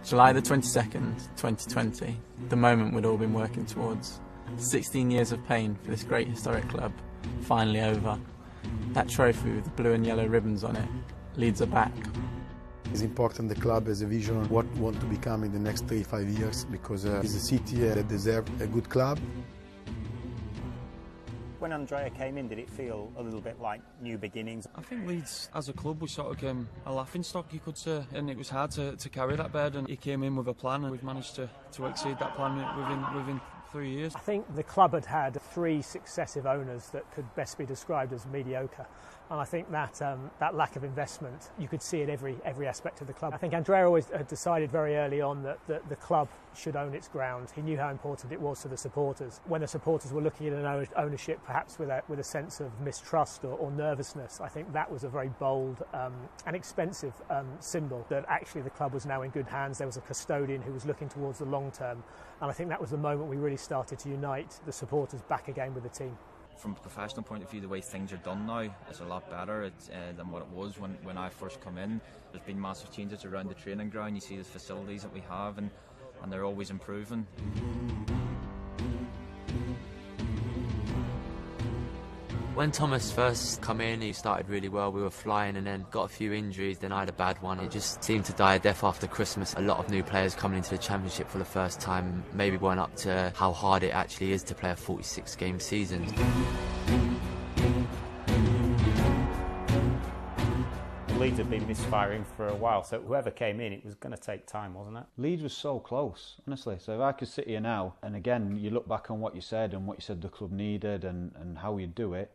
July the 22nd, 2020, the moment we'd all been working towards. 16 years of pain for this great historic club, finally over. That trophy with the blue and yellow ribbons on it, Leeds are back. It's important the club has a vision on what we want to become in the next 3-5 years, because it's a city that deserves a good club. When Andrea came in, did it feel a little bit like new beginnings? I think Leeds, as a club, we sort of became a laughingstock, you could say, and it was hard to carry that burden. He came in with a plan, and we've managed to exceed that plan within 3 years. I think the club had 3 successive owners that could best be described as mediocre, and I think that that lack of investment, you could see at every aspect of the club. I think Andrea always had decided very early on that the club should own its ground. He knew how important it was to the supporters. When the supporters were looking at an ownership perhaps with a sense of mistrust or nervousness, I think that was a very bold and expensive symbol that actually the club was now in good hands. There was a custodian who was looking towards the long term, and I think that was the moment we really started to unite the supporters back again with the team. From a professional point of view, the way things are done now is a lot better than what it was when I first come in. There's been massive changes around the training ground. You see the facilities that we have, and they're always improving. When Thomas first come in, he started really well. We were flying and then got a few injuries, then I had a bad one. It just seemed to die a death after Christmas. A lot of new players coming into the Championship for the first time maybe weren't up to how hard it actually is to play a 46-game season. Leeds had been misfiring for a while, so whoever came in, it was going to take time, wasn't it? Leeds was so close, honestly. So if I could sit here now, and again, you look back on what you said and what you said the club needed and how you do it,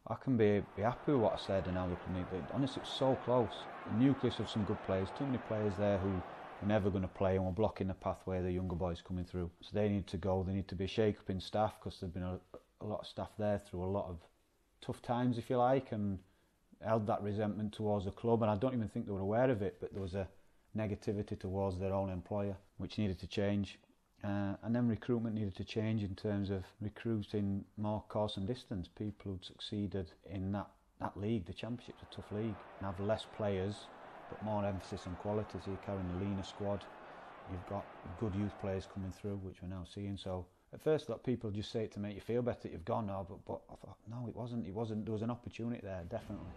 I can be happy with what I said and how the club needed it. Honestly, it's so close. The nucleus of some good players, too many players there who are never going to play and were blocking the pathway of the younger boys coming through. So they need to go. They need to be a shake-up in staff, because there's been a lot of staff there through a lot of tough times, if you like, and held that resentment towards the club, and I don't even think they were aware of it, but there was a negativity towards their own employer, which needed to change. And then recruitment needed to change in terms of recruiting more course and distance, people who'd succeeded in that league. The Championship's a tough league, and have less players, but more emphasis on quality. So you're carrying a leaner squad. You've got good youth players coming through, which we're now seeing. So at first I thought people just say it to make you feel better that you've gone now, but I thought, no, it wasn't. There was an opportunity there, definitely.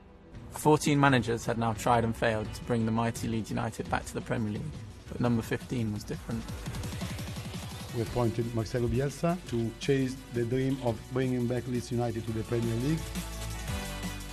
14 managers had now tried and failed to bring the mighty Leeds United back to the Premier League, but number 15 was different. We appointed Marcelo Bielsa to chase the dream of bringing back Leeds United to the Premier League.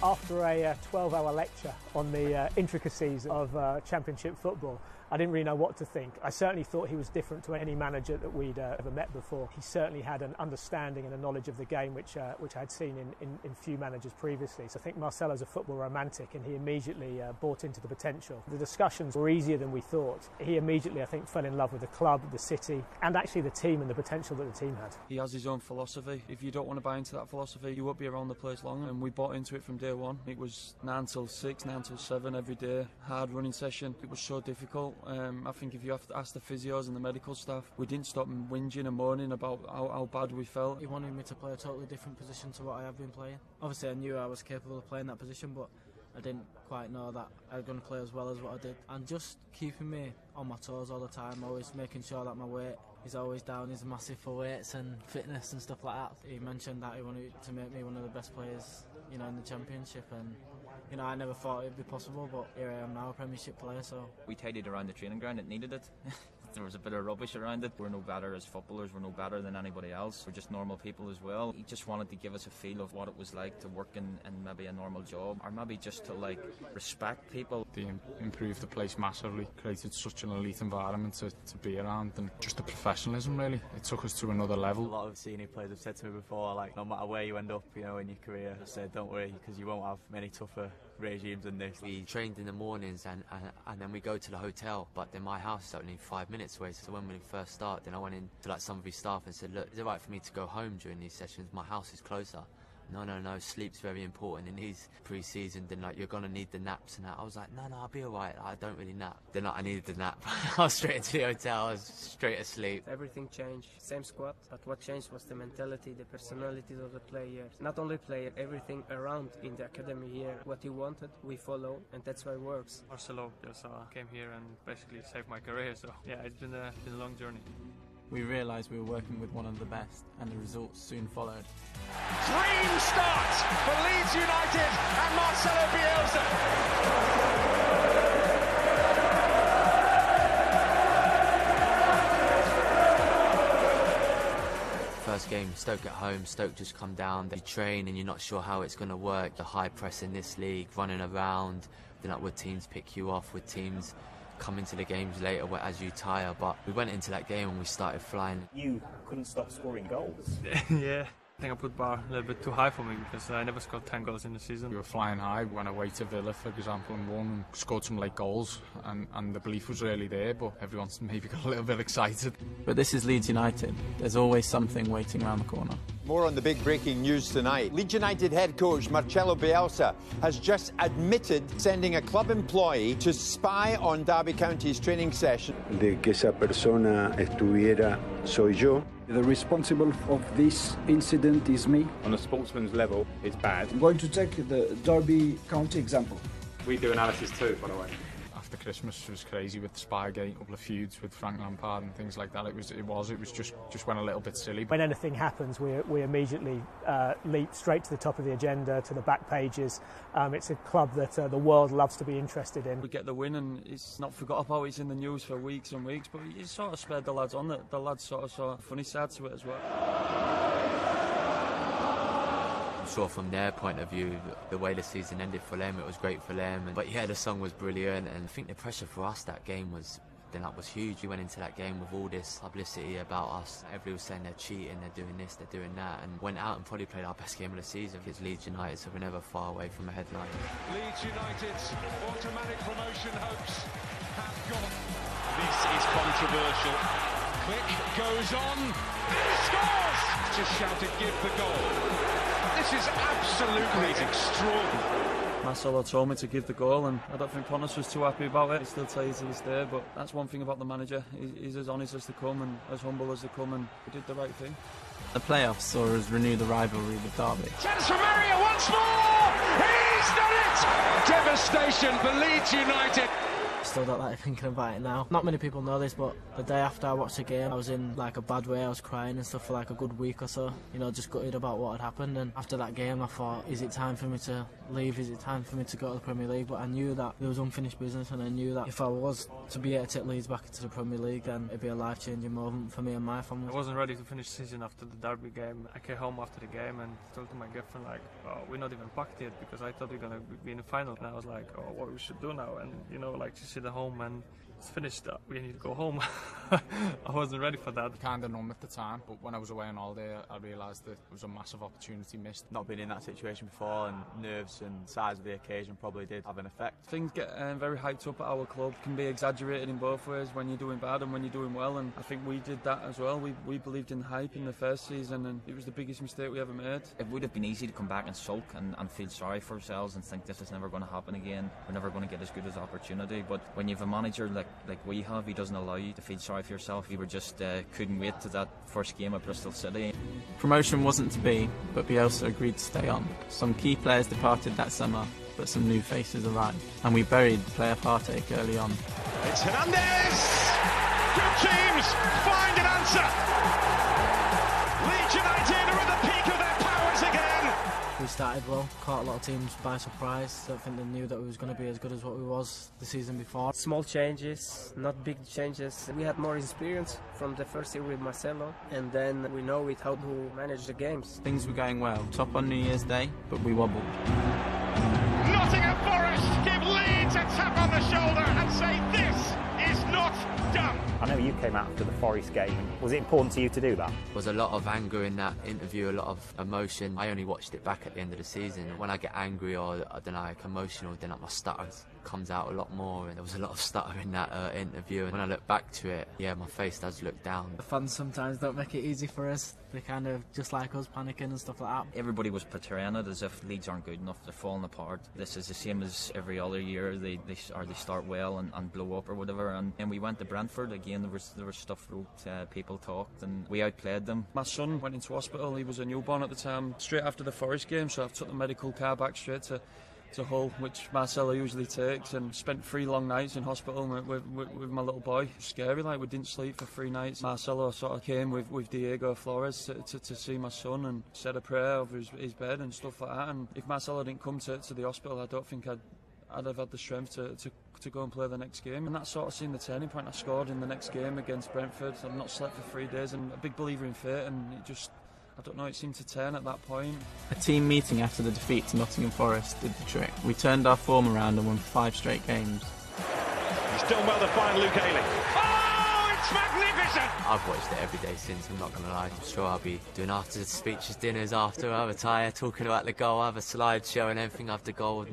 After a 12-hour lecture on the intricacies of Championship football, I didn't really know what to think. I certainly thought he was different to any manager that we'd ever met before. He certainly had an understanding and a knowledge of the game which I had seen in few managers previously. So I think Marcelo's a football romantic, and he immediately bought into the potential. The discussions were easier than we thought. He immediately, I think, fell in love with the club, the city, and actually the team and the potential that the team had. He has his own philosophy. If you don't want to buy into that philosophy, you won't be around the place long, and we bought into it from day one. It was 9 till 6, 9 till 7 every day, hard running session. It was so difficult. I think if you have to ask the physios and the medical staff, we didn't stop whinging and moaning about how bad we felt. He wanted me to play a totally different position to what I have been playing. Obviously I knew I was capable of playing that position, but I didn't quite know that I was going to play as well as what I did. And just keeping me on my toes all the time, always making sure that my weight is always down. He's massive for weights and fitness and stuff like that. He mentioned that he wanted to make me one of the best players, in the Championship, and I never thought it'd be possible, but here I am now, a Premiership player. So We tidied around the training ground, it needed it. There was a bit of rubbish around it. We're no better as footballers, we're no better than anybody else. We're just normal people as well. He just wanted to give us a feel of what it was like to work in maybe a normal job, or maybe just to respect people. They improved the place massively, created such an elite environment to be around, and just the professionalism really. It took us to another level. A lot of senior players have said to me before, no matter where you end up, in your career, I said, don't worry, because you won't have many tougher regimes than this. We trained in the mornings and then we go to the hotel, but then my house is only 5 minutes away. So when we first start, then I went in to some of his staff and said, look, is it right for me to go home during these sessions? My house is closer. no, sleep's very important in his pre-season. Then like, you're gonna need the naps and that. I was like, no, I'll be alright. I don't really nap. Then like, I needed the nap. I was straight into the hotel. I was straight asleep. Everything changed. Same squad, but what changed was the mentality, the personalities of the players. Not only player, everything around in the academy here. What he wanted, we follow, and that's why it works. Marcelo just came here and basically saved my career. So yeah, it's been a long journey. We realised we were working with one of the best, and the results soon followed. Dream start for Leeds United and Marcelo Bielsa. First game, Stoke at home. Stoke just come down. They train and you're not sure how it's going to work. The high press in this league, running around. Then like, would teams pick you off? Would teams come into the games later as you tire? But we went into that game and we started flying. You couldn't stop scoring goals. Yeah. I think I put the bar a little bit too high for me because I never scored 10 goals in the season. We were flying high, went away to Villa, for example, and won and scored some late goals, and the belief was really there, but everyone's maybe got a little bit excited. But this is Leeds United. There's always something waiting around the corner. More on the big breaking news tonight. Leeds United head coach Marcelo Bielsa has just admitted sending a club employee to spy on Derby County's training session. De que esa persona estuviera soy yo. The responsible of this incident is me. On a sportsman's level, it's bad. I'm going to take the Derby County example. We do analysis too, by the way. After Christmas, it was crazy with the Spygate, a couple of feuds with Frank Lampard and things like that. It was just went a little bit silly. When anything happens, we immediately leap straight to the top of the agenda, to the back pages. It's a club that the world loves to be interested in. We get the win and it's not forgot about. It's in the news for weeks and weeks, but it sort of spurred the lads on. That the lads sort of saw a funny side to it as well. Sure, from their point of view, the way the season ended for them, it was great for them. But yeah, the song was brilliant, and I think the pressure for us that game was huge. We went into that game with all this publicity about us. Everybody was saying they're cheating, they're doing this, they're doing that, and went out and probably played our best game of the season. It's Leeds United, so we're never far away from a headline. Leeds United's automatic promotion hopes have gone. This is controversial. Click goes on and scores! Just shouted, give the goal. This is absolutely extraordinary. Marcelo told me to give the goal, and I don't think Pontus was too happy about it. He still tells he's there, but that's one thing about the manager. He's as honest as they come and as humble as they come, and he did the right thing. The playoffs saw us renew the rivalry with Derby. Chance for Mario once more! He's done it! Devastation for Leeds United. Still don't like thinking about it now. Not many people know this, but the day after I watched the game, I was in like a bad way. I was crying and stuff for like a good week or so, you know, just gutted about what had happened. And after that game, I thought, is it time for me to leave? Is it time for me to go to the Premier League? But I knew that there was unfinished business, and I knew that if I was to be able to take Leeds back into the Premier League, then it'd be a life-changing moment for me and my family. I wasn't ready to finish the season after the Derby game. I came home after the game and told to my girlfriend, like, oh, we're not even packed yet, because I thought we were going to be in the final. And I was like, oh, what we should do now? And, you know, like, just sit at home and it's finished. We need to go home. I wasn't ready for that. Kind of numb at the time, but when I was away on holiday, I realised that it was a massive opportunity missed. Not been in that situation before, and nerves and size of the occasion probably did have an effect. Things get very hyped up at our club. Can be exaggerated in both ways, when you're doing bad and when you're doing well, and I think we did that as well. We believed in hype in the first season, and it was the biggest mistake we ever made. It would have been easy to come back and sulk and feel sorry for ourselves and think this is never going to happen again. We're never going to get as good as opportunity. But when you have a manager like we have, he doesn't allow you to feel sorry for yourself. We were just couldn't wait to that first game at Bristol City. Promotion wasn't to be, but Bielsa agreed to stay on. Some key players departed that summer, but some new faces arrived, and we buried player heartache early on. It's Hernandez! Good teams find an answer! Leeds United are at the peak of their powers again! We started well, caught a lot of teams by surprise. I don't think they knew that we was going to be as good as what we was the season before. Small changes, not big changes. We had more experience from the first year with Marcelo, and then we know how to manage the games. Things were going well, top on New Year's Day, but we wobbled. Nottingham Forest give Leeds a tap on the shoulder and say this is not done. I know you came out after the Forest game. Was it important to you to do that? There was a lot of anger in that interview, a lot of emotion. I only watched it back at the end of the season. When I get angry or I don't know, like emotional, then my stutters comes out a lot more, and there was a lot of stutter in that interview, and when I look back to it, yeah, my face does look down. The fans sometimes don't make it easy for us. They kind of, just like us, panicking and stuff like that. Everybody was portraying it as if Leeds aren't good enough, they're falling apart. This is the same as every other year, they start well and blow up or whatever, and we went to Brentford again, there was stuff wrote, people talked, and we outplayed them. My son went into hospital, he was a newborn at the time, straight after the Forest game, so I took the medical car back straight to Hull, which Marcelo usually takes, and spent 3 long nights in hospital with my little boy. Scary, like, we didn't sleep for 3 nights. Marcelo sort of came with Diego Flores to see my son and said a prayer over his bed and stuff like that, and if Marcelo didn't come to the hospital, I don't think I'd have had the strength to go and play the next game, and that sort of seemed the turning point. I scored in the next game against Brentford. I've not slept for 3 days, and a big believer in fate, and it just, I don't know, it seemed to turn at that point. A team meeting after the defeat to Nottingham Forest did the trick. We turned our form around and won 5 straight games. He's done well to find Luke Haley. Oh, it's magnificent! I've watched it every day since, I'm not going to lie. I'm sure I'll be doing after speeches, dinners after I retire, talking about the goal. I have a slideshow and everything after goal.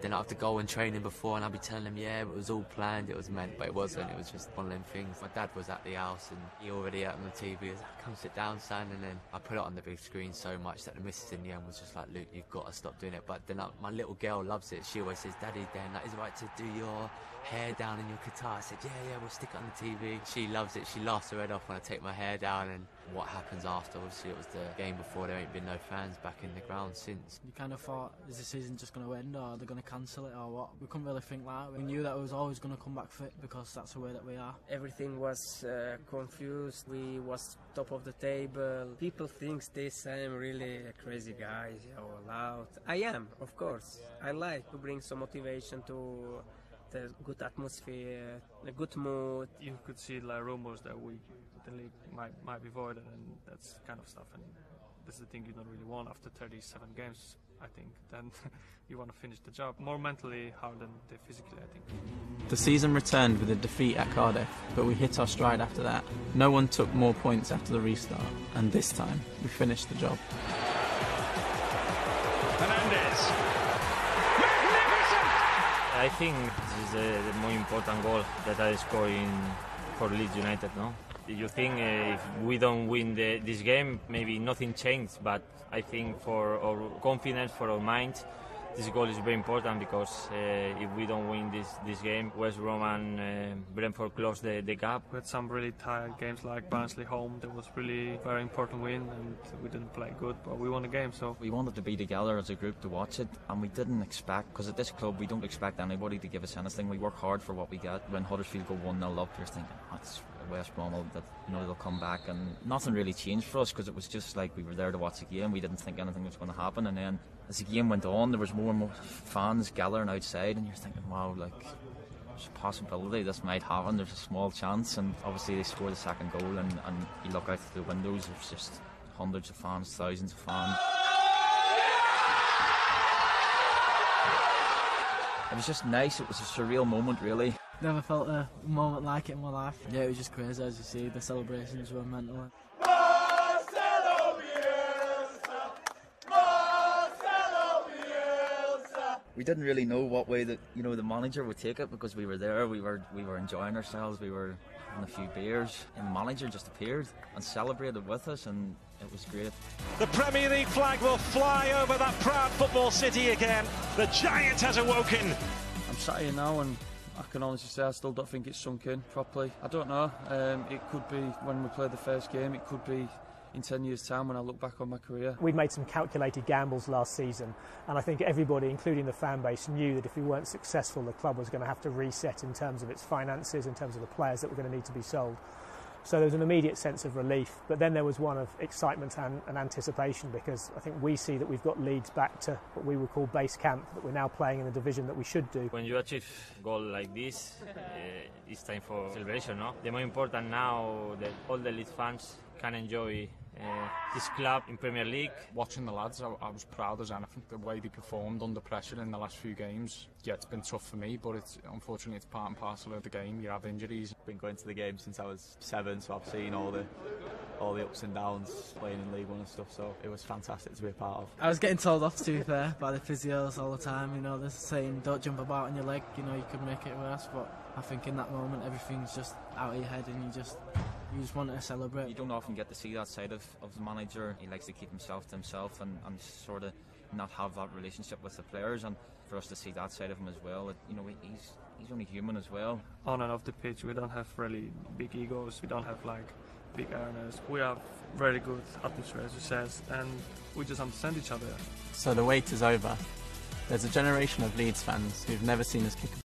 Then after goal and training before, and I'll be telling them, yeah, it was all planned, it was meant, but it wasn't. It was just one of them things. My dad was at the house and he already had on the TV. He was like, come sit down, son. And then I put it on the big screen so much that the missus in the end was just like, Luke, you've got to stop doing it. But then my little girl loves it. She always says, Daddy, Dan, like, is it right to do your hair down in your guitar? I said, yeah, we'll stick it on the TV. She loves it. She laughs her head off when I take my hair down. And what happens after, obviously it was the game before, there ain't been no fans back in the ground since. You kind of thought, is the season just going to end, or are they going to cancel it, or what? We couldn't really think like that. We knew that we was always going to come back fit, because that's the way that we are. Everything was confused. We was top of the table. People think this I'm really a crazy guy, loud. I am, of course. I like to bring some motivation to the good atmosphere, a good mood. You could see like rumours that the league might be voided, and that's kind of stuff, and that's the thing you don't really want after 37 games, I think. Then you want to finish the job more mentally hard than physically, I think. The season returned with a defeat at Cardiff, but we hit our stride after that. No one took more points after the restart, and this time we finished the job. Hernandez. I think this is the more important goal that I scored for Leeds United, no? You think if we don't win this game, maybe nothing changed, but I think for our confidence, for our mind, this goal is very important, because if we don't win this game, West Brom and Brentford close the gap. We had some really tired games like Barnsley home. That was really a very important win, and we didn't play good, but we won the game. So we wanted to be together as a group to watch it, and we didn't expect, because at this club we don't expect anybody to give us anything. We work hard for what we get. When Huddersfield go 1-0 up, you're thinking, that's West Brom, that they'll come back, and nothing really changed for us, because it was just like we were there to watch the game. We didn't think anything was going to happen, and then as the game went on, there was more and more fans gathering outside, and you're thinking, wow, like, there's a possibility this might happen. There's a small chance, and obviously they scored the second goal, and you look out the windows, there's just hundreds of fans, thousands of fans. It was just nice. It was a surreal moment, really. Never felt a moment like it in my life. Yeah, it was just crazy, as you see. The celebrations were mental. We didn't really know what way that the manager would take it, because we were there, we were enjoying ourselves, we were having a few beers, and the manager just appeared and celebrated with us, and it was great. The Premier League flag will fly over that proud football city again. The giant has awoken. I'm sat here now, and I can honestly say I still don't think it's sunk in properly. I don't know. It could be when we play the first game. It could be in 10 years' time when I look back on my career. We'd made some calculated gambles last season, and I think everybody, including the fan base, knew that if we weren't successful, the club was going to have to reset in terms of its finances, in terms of the players that were going to need to be sold. So there was an immediate sense of relief, but then there was one of excitement and anticipation, because I think we see that we've got Leeds back to what we would call base camp, that we're now playing in the division that we should do. When you achieve a goal like this, it's time for celebration, no? The more important now that all the Leeds fans can enjoy this club in Premier League. Watching the lads, I was proud as anything. The way they performed under pressure in the last few games. Yeah, it's been tough for me, but unfortunately it's part and parcel of the game. You have injuries. Been going to the game since I was 7, so I've seen all the ups and downs playing in League One and stuff, so it was fantastic to be a part of. I was getting told off, to be fair, by the physios all the time. You know, they're saying don't jump about on your leg, you know, you could make it worse, but I think in that moment everything's just out of your head and you just want to celebrate. You don't often get to see that side of the manager. He likes to keep himself to himself and sort of not have that relationship with the players, and for us to see that side of him as well, you know, he's only human as well. On and off the pitch, we don't have really big egos, we don't have like big earners. We have very good atmosphere, as you said, and we just understand each other. So the wait is over. There's a generation of Leeds fans who've never seen us kick a